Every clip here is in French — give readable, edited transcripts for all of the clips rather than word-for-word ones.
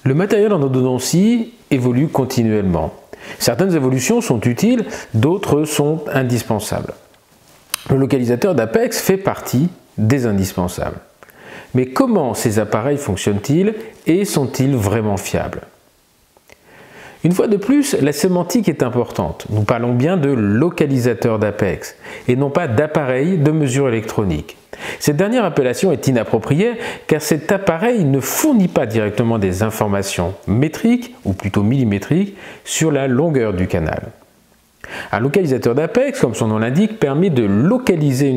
Le matériel en endodontie évolue continuellement. Certaines évolutions sont utiles, d'autres sont indispensables. Le localisateur d'Apex fait partie des indispensables. Mais comment ces appareils fonctionnent-ils et sont-ils vraiment fiables? Une fois de plus, la sémantique est importante. Nous parlons bien de localisateur d'Apex et non pas d'appareil de mesure électronique. Cette dernière appellation est inappropriée car cet appareil ne fournit pas directement des informations métriques ou plutôt millimétriques sur la longueur du canal. Un localisateur d'Apex, comme son nom l'indique, permet de localiser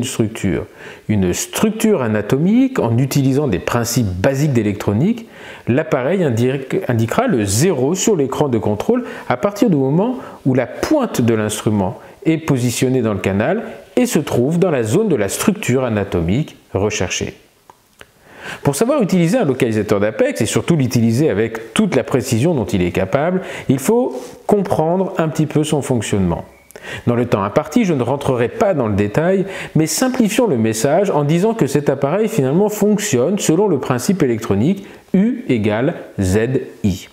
une structure anatomique en utilisant des principes basiques d'électronique. L'appareil indiquera le 0 sur l'écran de contrôle à partir du moment où la pointe de l'instrument est positionnée dans le canal et se trouve dans la zone de la structure anatomique recherchée. Pour savoir utiliser un localisateur d'Apex et surtout l'utiliser avec toute la précision dont il est capable, il faut comprendre un petit peu son fonctionnement. Dans le temps imparti, je ne rentrerai pas dans le détail, mais simplifions le message en disant que cet appareil finalement fonctionne selon le principe électronique U égale ZI.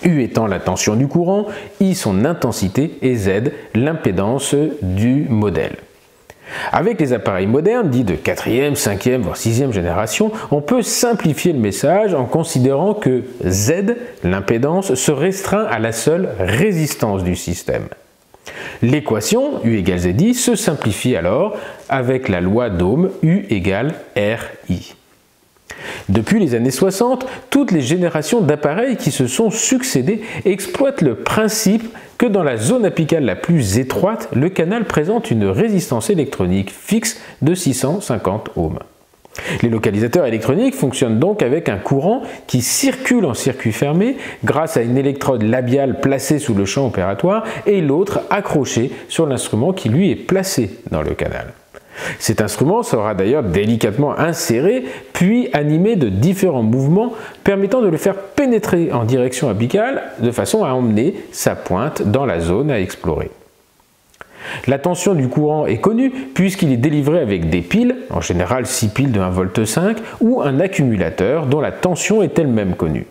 U étant la tension du courant, I son intensité et Z l'impédance du modèle. Avec les appareils modernes, dits de 4e, 5e, voire 6e génération, on peut simplifier le message en considérant que Z, l'impédance, se restreint à la seule résistance du système. L'équation U égale ZI se simplifie alors avec la loi d'Ohm U égale RI. Depuis les années 60, toutes les générations d'appareils qui se sont succédées exploitent le principe que dans la zone apicale la plus étroite, le canal présente une résistance électronique fixe de 650 ohms. Les localisateurs électroniques fonctionnent donc avec un courant qui circule en circuit fermé grâce à une électrode labiale placée sous le champ opératoire et l'autre accrochée sur l'instrument qui lui est placé dans le canal. Cet instrument sera d'ailleurs délicatement inséré puis animé de différents mouvements permettant de le faire pénétrer en direction apicale de façon à emmener sa pointe dans la zone à explorer. La tension du courant est connue puisqu'il est délivré avec des piles, en général 6 piles de 1,5 V, ou un accumulateur dont la tension est elle-même connue.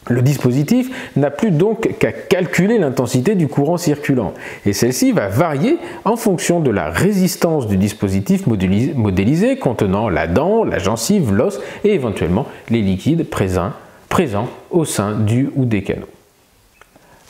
Le dispositif n'a plus donc qu'à calculer l'intensité du courant circulant et celle-ci va varier en fonction de la résistance du dispositif modélisé contenant la dent, la gencive, l'os et éventuellement les liquides présents au sein du ou des canaux.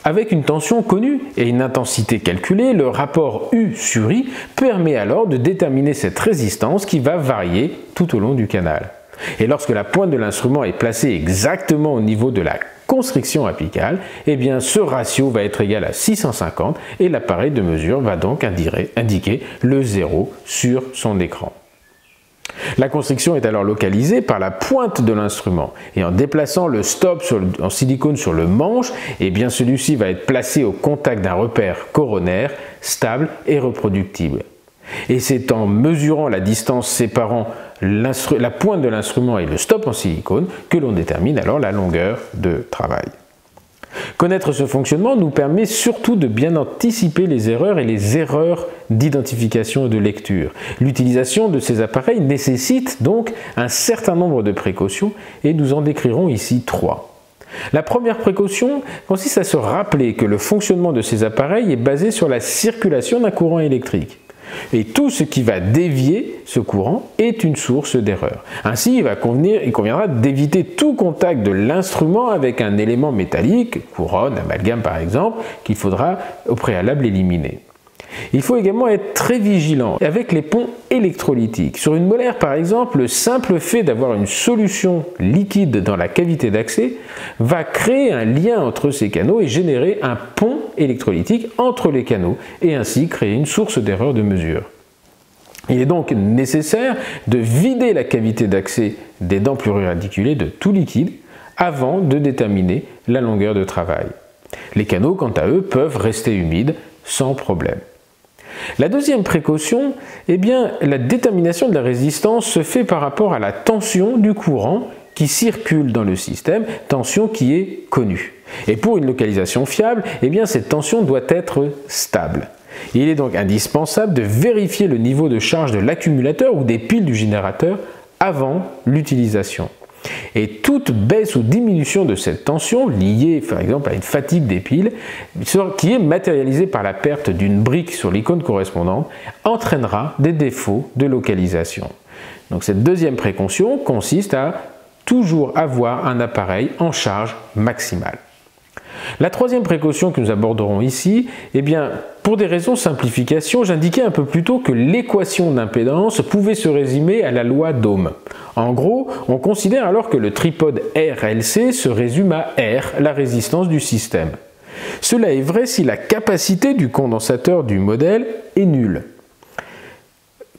Avec une tension connue et une intensité calculée, le rapport U sur I permet alors de déterminer cette résistance qui va varier tout au long du canal. Et lorsque la pointe de l'instrument est placée exactement au niveau de la constriction apicale, eh bien ce ratio va être égal à 650 et l'appareil de mesure va donc indiquer le 0 sur son écran. La constriction est alors localisée par la pointe de l'instrument et en déplaçant le stop en silicone sur le manche, eh bien celui-ci va être placé au contact d'un repère coronaire stable et reproductible. Et c'est en mesurant la distance séparant la pointe de l'instrument et le stop en silicone que l'on détermine alors la longueur de travail. Connaître ce fonctionnement nous permet surtout de bien anticiper les erreurs et les erreurs d'identification et de lecture. L'utilisation de ces appareils nécessite donc un certain nombre de précautions et nous en décrirons ici 3. La première précaution consiste à se rappeler que le fonctionnement de ces appareils est basé sur la circulation d'un courant électrique. Et tout ce qui va dévier ce courant est une source d'erreur. Ainsi, il conviendra d'éviter tout contact de l'instrument avec un élément métallique, couronne, amalgame par exemple, qu'il faudra au préalable éliminer. Il faut également être très vigilant avec les ponts électrolytiques. Sur une molaire par exemple, le simple fait d'avoir une solution liquide dans la cavité d'accès va créer un lien entre ces canaux et générer un pont électrolytique entre les canaux et ainsi créer une source d'erreur de mesure. Il est donc nécessaire de vider la cavité d'accès des dents pluriarticulées de tout liquide avant de déterminer la longueur de travail. Les canaux, quant à eux, peuvent rester humides sans problème. La deuxième précaution, eh bien, la détermination de la résistance se fait par rapport à la tension du courant qui circule dans le système, tension qui est connue. Et pour une localisation fiable, eh bien, cette tension doit être stable. Il est donc indispensable de vérifier le niveau de charge de l'accumulateur ou des piles du générateur avant l'utilisation. Et toute baisse ou diminution de cette tension, liée par exemple à une fatigue des piles, qui est matérialisée par la perte d'une brique sur l'icône correspondante, entraînera des défauts de localisation. Donc cette deuxième précaution consiste à toujours avoir un appareil en charge maximale. La troisième précaution que nous aborderons ici, eh bien, pour des raisons de simplification, j'indiquais un peu plus tôt que l'équation d'impédance pouvait se résumer à la loi d'Ohm. En gros, on considère alors que le tripode RLC se résume à R, la résistance du système. Cela est vrai si la capacité du condensateur du modèle est nulle.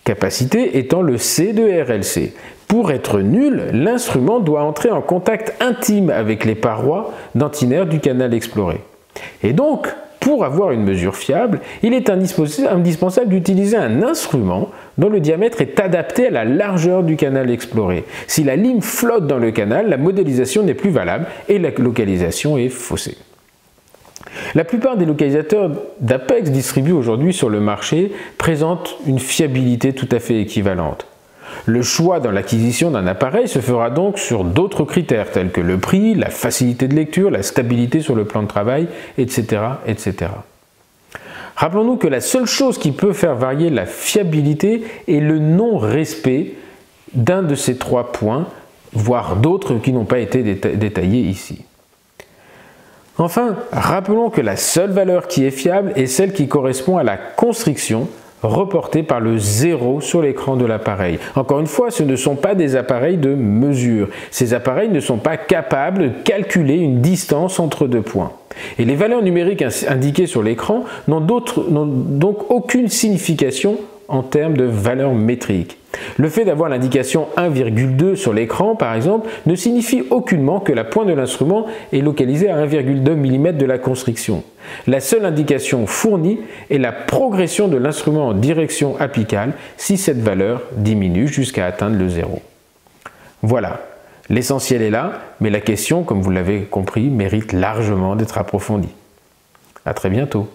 Capacité étant le C de RLC. Pour être nul, l'instrument doit entrer en contact intime avec les parois dentinaires du canal exploré. Et donc, pour avoir une mesure fiable, il est indispensable d'utiliser un instrument dont le diamètre est adapté à la largeur du canal exploré. Si la lime flotte dans le canal, la modélisation n'est plus valable et la localisation est faussée. La plupart des localisateurs d'Apex distribués aujourd'hui sur le marché présentent une fiabilité tout à fait équivalente. Le choix dans l'acquisition d'un appareil se fera donc sur d'autres critères tels que le prix, la facilité de lecture, la stabilité sur le plan de travail, etc. etc. Rappelons-nous que la seule chose qui peut faire varier la fiabilité est le non-respect d'un de ces trois points, voire d'autres qui n'ont pas été détaillés ici. Enfin, rappelons que la seule valeur qui est fiable est celle qui correspond à la constriction reportée par le 0 sur l'écran de l'appareil. Encore une fois, ce ne sont pas des appareils de mesure. Ces appareils ne sont pas capables de calculer une distance entre deux points. Et les valeurs numériques indiquées sur l'écran n'ont donc aucune signification en termes de valeur métrique. Le fait d'avoir l'indication 1,2 sur l'écran, par exemple, ne signifie aucunement que la pointe de l'instrument est localisée à 1,2 mm de la constriction. La seule indication fournie est la progression de l'instrument en direction apicale si cette valeur diminue jusqu'à atteindre le 0. Voilà, l'essentiel est là, mais la question, comme vous l'avez compris, mérite largement d'être approfondie. À très bientôt.